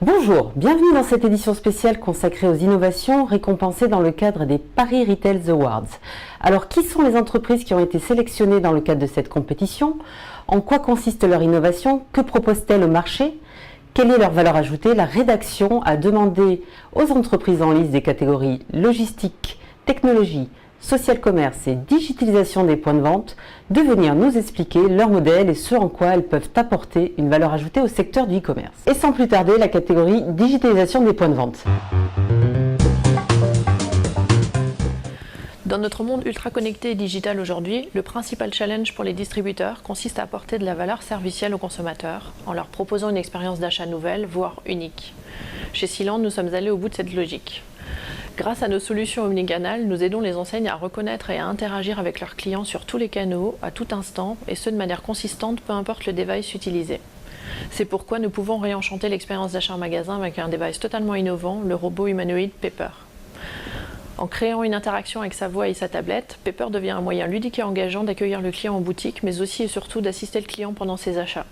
Bonjour, bienvenue dans cette édition spéciale consacrée aux innovations récompensées dans le cadre des Paris Retail Awards. Alors, qui sont les entreprises qui ont été sélectionnées dans le cadre de cette compétition? En quoi consiste leur innovation? Que proposent-elles au marché? Quelle est leur valeur ajoutée? La rédaction a demandé aux entreprises en lice des catégories logistique, technologie, social commerce et digitalisation des points de vente de venir nous expliquer leur modèle et ce en quoi elles peuvent apporter une valeur ajoutée au secteur du e-commerce. Et sans plus tarder, la catégorie digitalisation des points de vente. Dans notre monde ultra connecté et digital aujourd'hui, le principal challenge pour les distributeurs consiste à apporter de la valeur servicielle aux consommateurs en leur proposant une expérience d'achat nouvelle, voire unique. Chez Cylande, nous sommes allés au bout de cette logique. Grâce à nos solutions omnicanales, nous aidons les enseignes à reconnaître et à interagir avec leurs clients sur tous les canaux, à tout instant, et ce de manière consistante, peu importe le device utilisé. C'est pourquoi nous pouvons réenchanter l'expérience d'achat en magasin avec un device totalement innovant, le robot humanoïde Pepper. En créant une interaction avec sa voix et sa tablette, Pepper devient un moyen ludique et engageant d'accueillir le client en boutique, mais aussi et surtout d'assister le client pendant ses achats.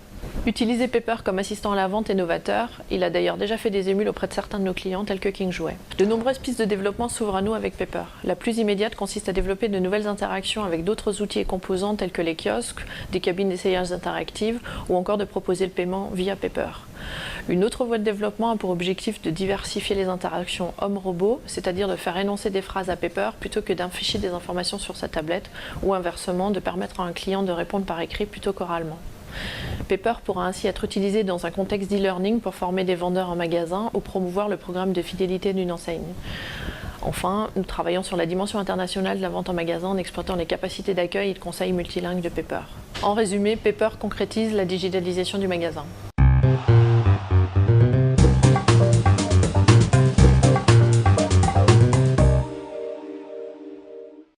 Utiliser Pepper comme assistant à la vente est novateur, il a d'ailleurs déjà fait des émules auprès de certains de nos clients tels que King Jouet. De nombreuses pistes de développement s'ouvrent à nous avec Pepper. La plus immédiate consiste à développer de nouvelles interactions avec d'autres outils et composants tels que les kiosques, des cabines d'essayage interactives ou encore de proposer le paiement via Pepper. Une autre voie de développement a pour objectif de diversifier les interactions homme-robot, c'est-à-dire de faire énoncer des phrases à Pepper plutôt que d'afficher des informations sur sa tablette ou inversement de permettre à un client de répondre par écrit plutôt qu'oralement. Pepper pourra ainsi être utilisé dans un contexte d'e-learning pour former des vendeurs en magasin ou promouvoir le programme de fidélité d'une enseigne. Enfin, nous travaillons sur la dimension internationale de la vente en magasin en exploitant les capacités d'accueil et de conseil multilingue de Pepper. En résumé, Pepper concrétise la digitalisation du magasin.